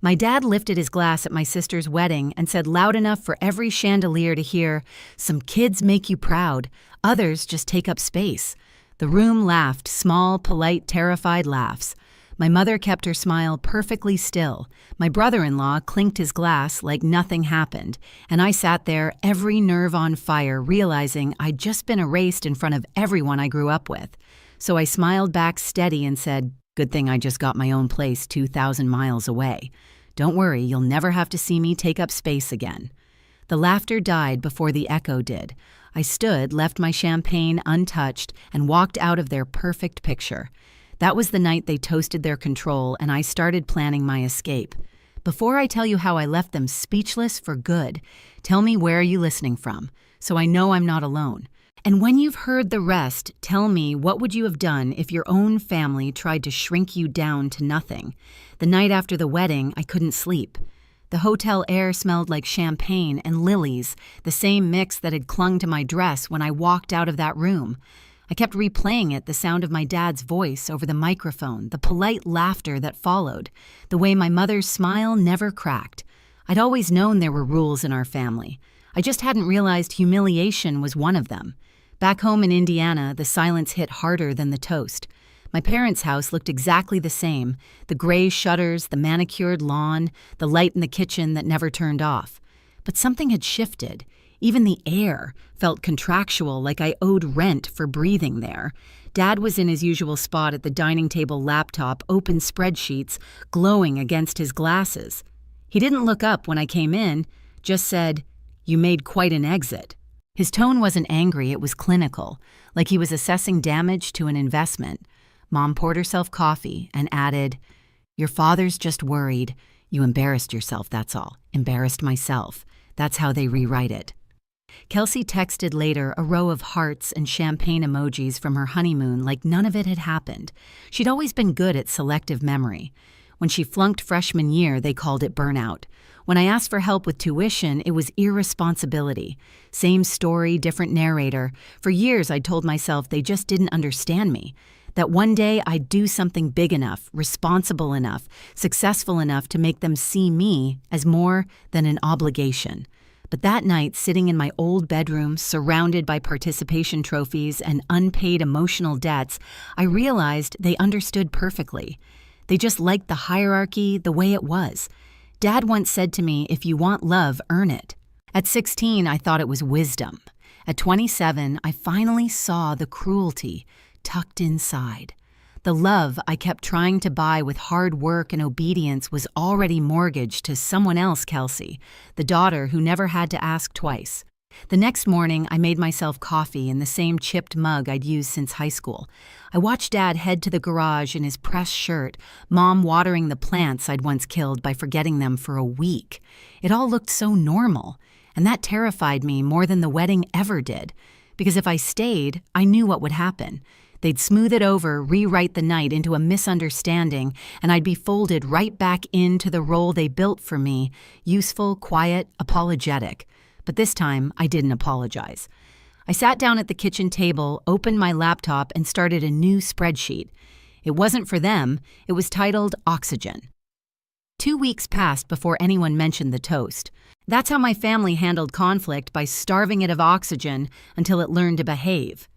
My dad lifted his glass at my sister's wedding and said loud enough for every chandelier to hear, "Some kids make you proud, others just take up space." The room laughed, small, polite, terrified laughs. My mother kept her smile perfectly still. My brother-in-law clinked his glass like nothing happened, and I sat there, every nerve on fire, realizing I'd just been erased in front of everyone I grew up with. So I smiled back steady and said, "Good thing I just got my own place 2,000 miles away. Don't worry, you'll never have to see me take up space again." The laughter died before the echo did. I stood, left my champagne untouched, and walked out of their perfect picture. That was the night they toasted their control, and I started planning my escape. Before I tell you how I left them speechless for good, tell me where are you listening from, so I know I'm not alone. And when you've heard the rest, tell me what would you have done if your own family tried to shrink you down to nothing. The night after the wedding, I couldn't sleep. The hotel air smelled like champagne and lilies, the same mix that had clung to my dress when I walked out of that room. I kept replaying it, the sound of my dad's voice over the microphone, the polite laughter that followed, the way my mother's smile never cracked. I'd always known there were rules in our family. I just hadn't realized humiliation was one of them. Back home in Indiana, the silence hit harder than the toast. My parents' house looked exactly the same, the gray shutters, the manicured lawn, the light in the kitchen that never turned off. But something had shifted. Even the air felt contractual, like I owed rent for breathing there. Dad was in his usual spot at the dining table laptop, open spreadsheets, glowing against his glasses. He didn't look up when I came in, just said, "You made quite an exit." His tone wasn't angry, it was clinical, like he was assessing damage to an investment. Mom poured herself coffee and added, "Your father's just worried. You embarrassed yourself, that's all. Embarrassed myself. That's how they rewrite it." Kelsey texted later a row of hearts and champagne emojis from her honeymoon like none of it had happened. She'd always been good at selective memory. When she flunked freshman year, they called it burnout. When I asked for help with tuition, it was irresponsibility. Same story, different narrator. For years, I'd told myself they just didn't understand me. That one day I'd do something big enough, responsible enough, successful enough to make them see me as more than an obligation. But that night, sitting in my old bedroom, surrounded by participation trophies and unpaid emotional debts, I realized they understood perfectly. They just liked the hierarchy the way it was. Dad once said to me, "If you want love, earn it." At 16, I thought it was wisdom. At 27, I finally saw the cruelty tucked inside. The love I kept trying to buy with hard work and obedience was already mortgaged to someone else, Kelsey, the daughter who never had to ask twice. The next morning, I made myself coffee in the same chipped mug I'd used since high school. I watched Dad head to the garage in his pressed shirt, Mom watering the plants I'd once killed by forgetting them for a week. It all looked so normal, and that terrified me more than the wedding ever did, because if I stayed, I knew what would happen. They'd smooth it over, rewrite the night into a misunderstanding, and I'd be folded right back into the role they built for me, useful, quiet, apologetic. But this time, I didn't apologize. I sat down at the kitchen table, opened my laptop, and started a new spreadsheet. It wasn't for them. It was titled Oxygen. 2 weeks passed before anyone mentioned the toast. That's how my family handled conflict, by starving it of oxygen until it learned to behave.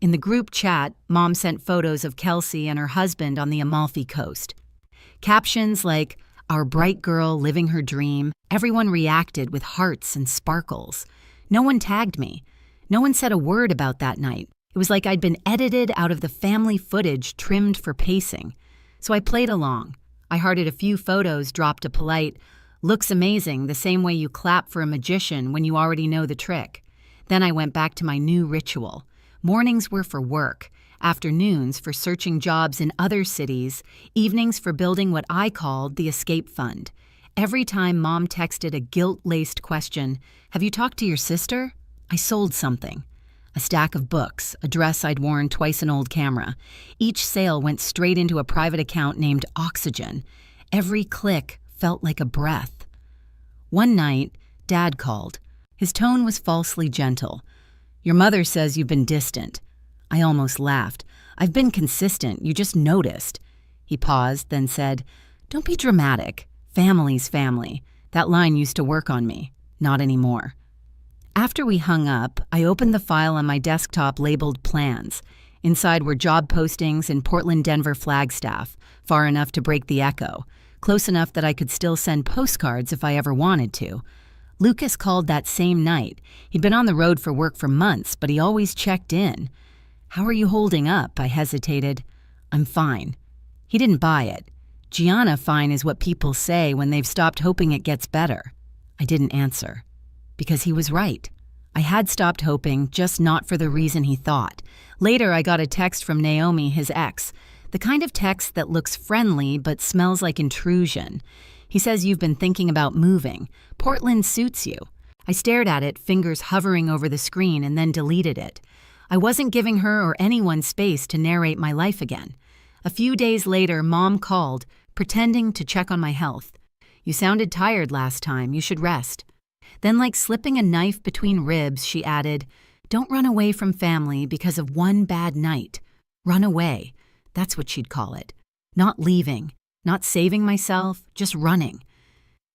In the group chat, Mom sent photos of Kelsey and her husband on the Amalfi Coast. Captions like, "Our bright girl living her dream." Everyone reacted with hearts and sparkles. No one tagged me. No one said a word about that night. It was like I'd been edited out of the family footage trimmed for pacing. So I played along. I hearted a few photos, dropped a polite, "Looks amazing," the same way you clap for a magician when you already know the trick. Then I went back to my new ritual. Mornings were for work, afternoons for searching jobs in other cities, evenings for building what I called the escape fund. Every time Mom texted a guilt-laced question, "Have you talked to your sister?" I sold something. A stack of books, a dress I'd worn twice an old camera. Each sale went straight into a private account named Oxygen. Every click felt like a breath. One night, Dad called. His tone was falsely gentle. "Your mother says you've been distant." I almost laughed. "I've been consistent, you just noticed." He paused, then said, "Don't be dramatic. Family's family. That line used to work on me. Not anymore. After we hung up, I opened the file on my desktop labeled Plans. Inside were job postings in Portland, Denver, Flagstaff, far enough to break the echo, close enough that I could still send postcards if I ever wanted to. Lucas called that same night. He'd been on the road for work for months, but he always checked in. "How are you holding up?" I hesitated. "I'm fine." He didn't buy it. Gianna fine is what people say when they've stopped hoping it gets better. I didn't answer. Because he was right. I had stopped hoping, just not for the reason he thought. Later, I got a text from Naomi, his ex, the kind of text that looks friendly but smells like intrusion. He says, "You've been thinking about moving. Portland suits you." I stared at it, fingers hovering over the screen, and then deleted it. I wasn't giving her or anyone space to narrate my life again. A few days later, Mom called, pretending to check on my health. "You sounded tired last time. You should rest." Then, like slipping a knife between ribs, she added, "Don't run away from family because of one bad night. Run away." That's what she'd call it. Not leaving, not saving myself, just running.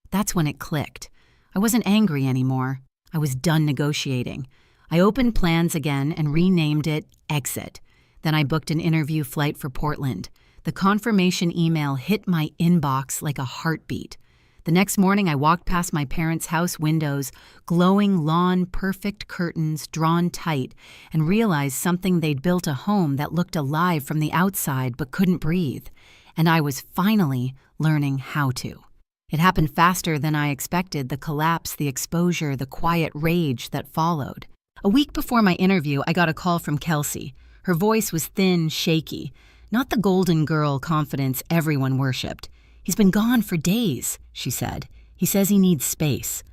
That's when it clicked. I wasn't angry anymore. I was done negotiating. I opened Plans again and renamed it Exit. Then I booked an interview flight for Portland. The confirmation email hit my inbox like a heartbeat. The next morning, I walked past my parents' house windows, glowing lawn, perfect curtains drawn tight, and realized something they'd built a home that looked alive from the outside but couldn't breathe. And I was finally learning how to. It happened faster than I expected, the collapse, the exposure, the quiet rage that followed. A week before my interview, I got a call from Kelsey. Her voice was thin, shaky. Not the golden girl confidence everyone worshipped. "He's been gone for days," she said. "He says he needs space."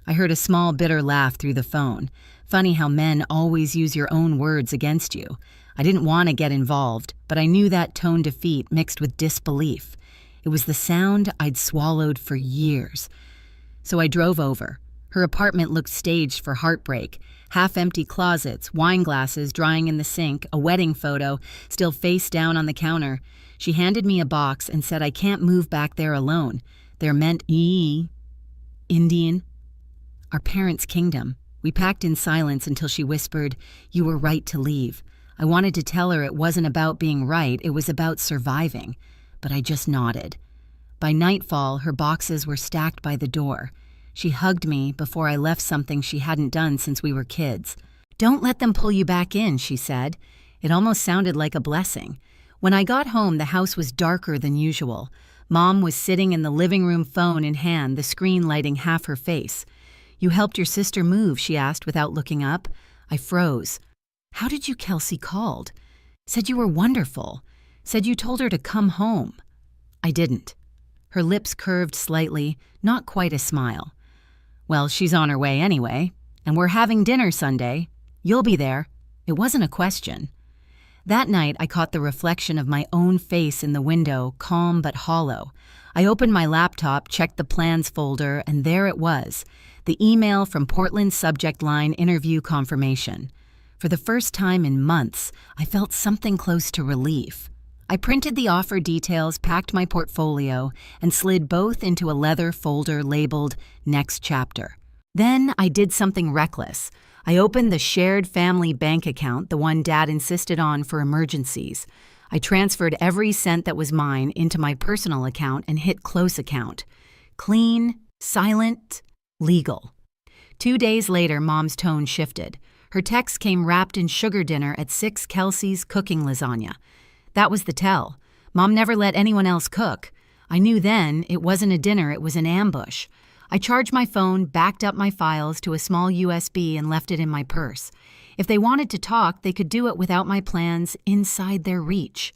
I heard a small, bitter laugh through the phone. Funny how men always use your own words against you. I didn't want to get involved, but I knew that tone defeat mixed with disbelief. It was the sound I'd swallowed for years. So I drove over. Her apartment looked staged for heartbreak. Half-empty closets, wine glasses drying in the sink, a wedding photo still face down on the counter. She handed me a box and said I can't move back there alone. They're meant Indian. Our parents' kingdom. We packed in silence until she whispered, "You were right to leave." I wanted to tell her it wasn't about being right, it was about surviving. But I just nodded. By nightfall, her boxes were stacked by the door. She hugged me before I left something she hadn't done since we were kids. "Don't let them pull you back in," she said. It almost sounded like a blessing. When I got home, the house was darker than usual. Mom was sitting in the living room, phone in hand, the screen lighting half her face. "You helped your sister move?" she asked without looking up. I froze. "How did you?" Kelsey called. "Said you were wonderful. Said you told her to come home." I didn't. Her lips curved slightly, not quite a smile. "Well, she's on her way anyway, and we're having dinner Sunday. You'll be there." It wasn't a question. That night, I caught the reflection of my own face in the window, calm but hollow. I opened my laptop, checked the Plans folder, and there it was, the email from Portland's subject line interview confirmation. For the first time in months, I felt something close to relief. I printed the offer details, packed my portfolio, and slid both into a leather folder labeled Next Chapter. Then I did something reckless. I opened the shared family bank account, the one Dad insisted on for emergencies. I transferred every cent that was mine into my personal account and hit close account. Clean, silent, legal. 2 days later, Mom's tone shifted. Her text came wrapped in sugar dinner at 6 Kelsey's cooking lasagna. That was the tell. Mom never let anyone else cook. I knew then it wasn't a dinner, it was an ambush. I charged my phone, backed up my files to a small USB, and left it in my purse. If they wanted to talk, they could do it without my plans inside their reach.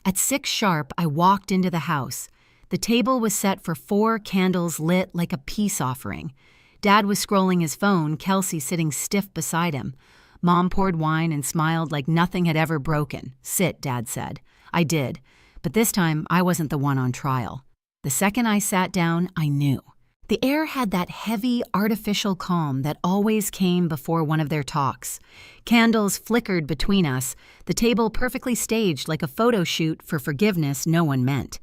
At 6 sharp, I walked into the house. The table was set for 4 candles lit like a peace offering. Dad was scrolling his phone, Kelsey sitting stiff beside him. Mom poured wine and smiled like nothing had ever broken. "Sit," Dad said. I did, but this time I wasn't the one on trial. The second I sat down, I knew. The air had that heavy, artificial calm that always came before one of their talks. Candles flickered between us, the table perfectly staged like a photo shoot for forgiveness no one meant.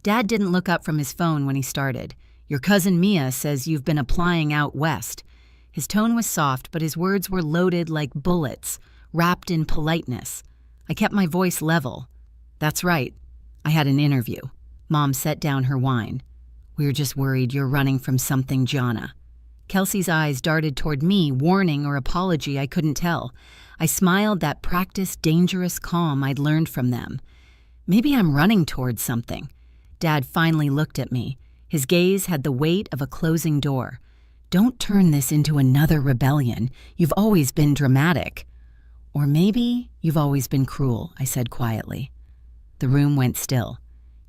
Dad didn't look up from his phone when he started. Your cousin Mia says you've been applying out west. His tone was soft, but his words were loaded like bullets, wrapped in politeness. I kept my voice level. That's right. I had an interview. Mom set down her wine. We're just worried you're running from something, Gianna. Kelsey's eyes darted toward me, warning or apology, I couldn't tell. I smiled that practiced, dangerous calm I'd learned from them. Maybe I'm running towards something. Dad finally looked at me. His gaze had the weight of a closing door. Don't turn this into another rebellion. You've always been dramatic. Or maybe you've always been cruel, I said quietly. The room went still.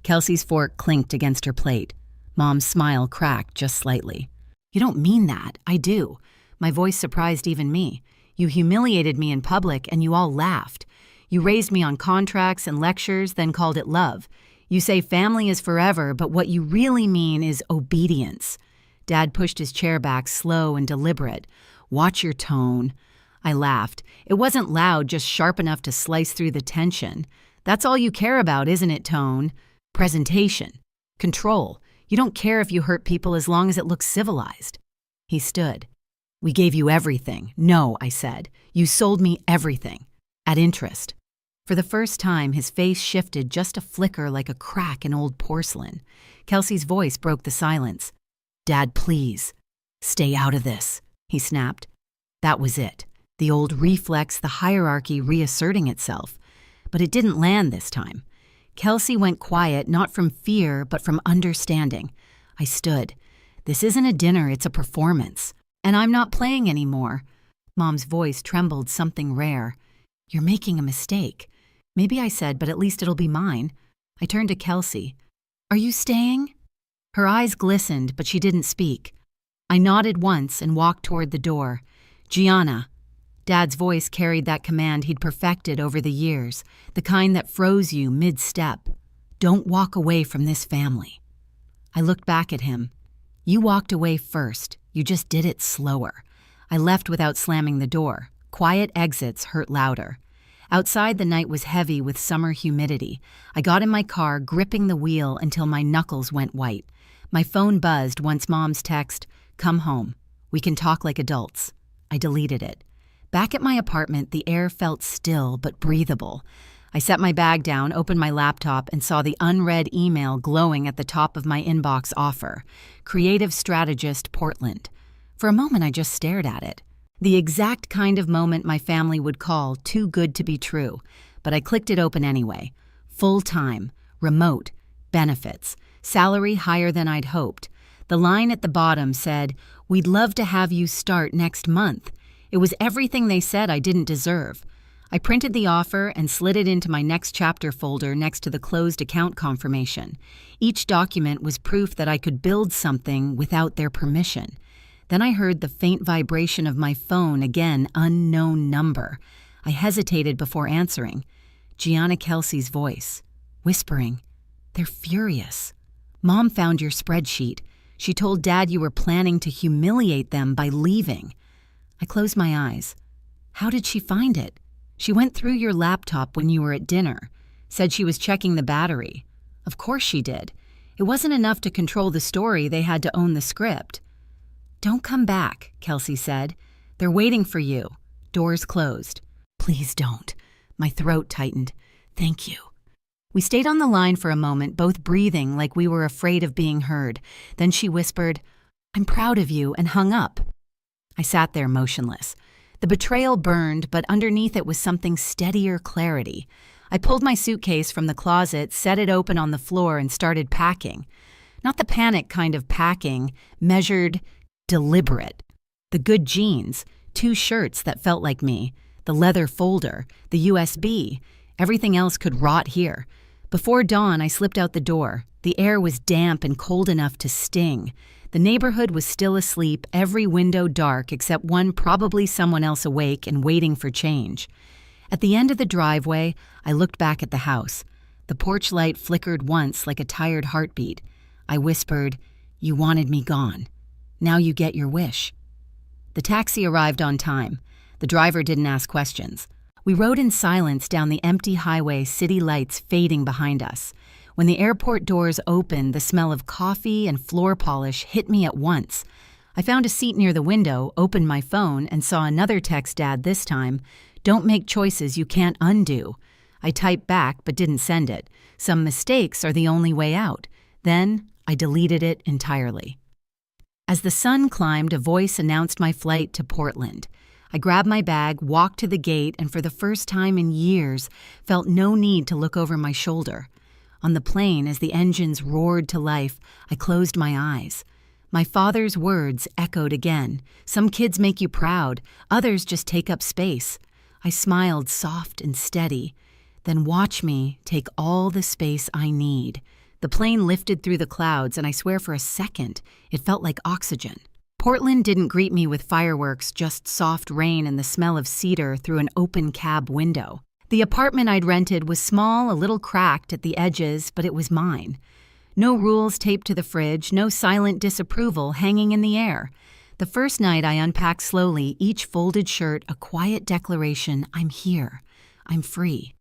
Kelsey's fork clinked against her plate. Mom's smile cracked just slightly. You don't mean that. I do. My voice surprised even me. You humiliated me in public and you all laughed. You raised me on contracts and lectures, then called it love. You say family is forever, but what you really mean is obedience. Dad pushed his chair back, slow and deliberate. Watch your tone. I laughed. It wasn't loud, just sharp enough to slice through the tension. That's all you care about, isn't it, tone? Presentation. Control. You don't care if you hurt people as long as it looks civilized. He stood. We gave you everything. No, I said. You sold me everything. At interest. For the first time, his face shifted just a flicker like a crack in old porcelain. Kelsey's voice broke the silence. Dad, please. Stay out of this, he snapped. That was it. The old reflex, the hierarchy reasserting itself. But it didn't land this time. Kelsey went quiet, not from fear, but from understanding. I stood. This isn't a dinner, it's a performance. And I'm not playing anymore. Mom's voice trembled something rare. You're making a mistake. Maybe I said, but at least it'll be mine. I turned to Kelsey. Are you staying? Her eyes glistened, but she didn't speak. I nodded once and walked toward the door. Gianna. Dad's voice carried that command he'd perfected over the years, the kind that froze you mid-step. Don't walk away from this family. I looked back at him. You walked away first. You just did it slower. I left without slamming the door. Quiet exits hurt louder. Outside, the night was heavy with summer humidity. I got in my car, gripping the wheel until my knuckles went white. My phone buzzed once Mom's text, "Come home. We can talk like adults." I deleted it. Back at my apartment, the air felt still but breathable. I set my bag down, opened my laptop, and saw the unread email glowing at the top of my inbox offer. Creative Strategist, Portland. For a moment, I just stared at it. The exact kind of moment my family would call too good to be true. But I clicked it open anyway. Full-time, remote, benefits, salary higher than I'd hoped. The line at the bottom said, "We'd love to have you start next month." It was everything they said I didn't deserve. I printed the offer and slid it into my next chapter folder next to the closed account confirmation. Each document was proof that I could build something without their permission. Then I heard the faint vibration of my phone, again, unknown number. I hesitated before answering. Gianna Kelsey's voice, whispering, "They're furious. Mom found your spreadsheet. She told Dad you were planning to humiliate them by leaving." I closed my eyes. How did she find it? She went through your laptop when you were at dinner. Said she was checking the battery. Of course she did. It wasn't enough to control the story, they had to own the script. "Don't come back," Kelsey said. "They're waiting for you." Doors closed. "Please don't." My throat tightened. "Thank you." We stayed on the line for a moment, both breathing like we were afraid of being heard. Then she whispered, "I'm proud of you," and hung up. I sat there motionless. The betrayal burned, but underneath it was something steadier clarity. I pulled my suitcase from the closet, set it open on the floor, and started packing. Not the panic kind of packing, measured, deliberate. The good jeans, 2 shirts that felt like me, the leather folder, the USB. Everything else could rot here. Before dawn, I slipped out the door. The air was damp and cold enough to sting. The neighborhood was still asleep, every window dark except one, probably someone else awake and waiting for change. At the end of the driveway, I looked back at the house. The porch light flickered once like a tired heartbeat. I whispered, "You wanted me gone. Now you get your wish." The taxi arrived on time. The driver didn't ask questions. We rode in silence down the empty highway, city lights fading behind us. When the airport doors opened, the smell of coffee and floor polish hit me at once. I found a seat near the window, opened my phone, and saw another text Dad this time. "Don't make choices you can't undo." I typed back but didn't send it. Some mistakes are the only way out. Then I deleted it entirely. As the sun climbed, a voice announced my flight to Portland. I grabbed my bag, walked to the gate, and for the first time in years, felt no need to look over my shoulder. On the plane, as the engines roared to life, I closed my eyes. My father's words echoed again. "Some kids make you proud, others just take up space." I smiled soft and steady. "Then watch me take all the space I need." The plane lifted through the clouds, and I swear for a second, it felt like oxygen. Portland didn't greet me with fireworks, just soft rain and the smell of cedar through an open cab window. The apartment I'd rented was small, a little cracked at the edges, but it was mine. No rules taped to the fridge, no silent disapproval hanging in the air. The first night I unpacked slowly, each folded shirt a quiet declaration: I'm here. I'm free.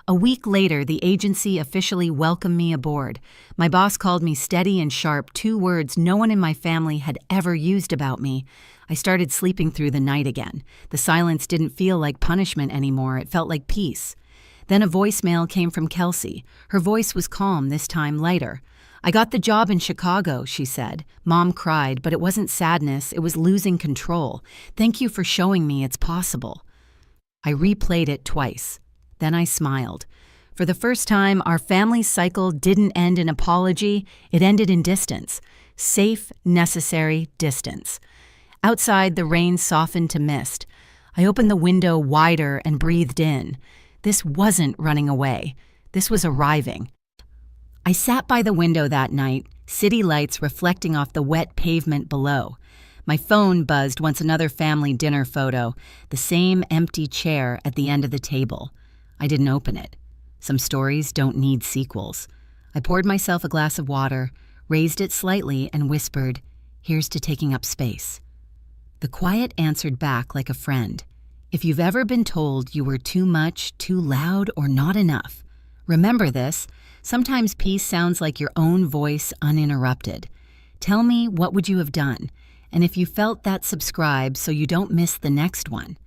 A week later, the agency officially welcomed me aboard. My boss called me steady and sharp, 2 words no one in my family had ever used about me. I started sleeping through the night again. The silence didn't feel like punishment anymore. It felt like peace. Then a voicemail came from Kelsey. Her voice was calm, this time lighter. "I got the job in Chicago," she said. Mom cried, but it wasn't sadness, it was losing control. "Thank you for showing me it's possible." I replayed it twice. Then I smiled. For the first time, our family cycle didn't end in apology, it ended in distance. Safe, necessary distance. Outside, the rain softened to mist. I opened the window wider and breathed in. This wasn't running away. This was arriving. I sat by the window that night, city lights reflecting off the wet pavement below. My phone buzzed once another family dinner photo, the same empty chair at the end of the table. I didn't open it. Some stories don't need sequels. I poured myself a glass of water, raised it slightly, and whispered, "Here's to taking up space." The quiet answered back like a friend. If you've ever been told you were too much, too loud, or not enough, remember this. Sometimes peace sounds like your own voice uninterrupted. Tell me, what would you have done? And if you felt that, subscribe so you don't miss the next one.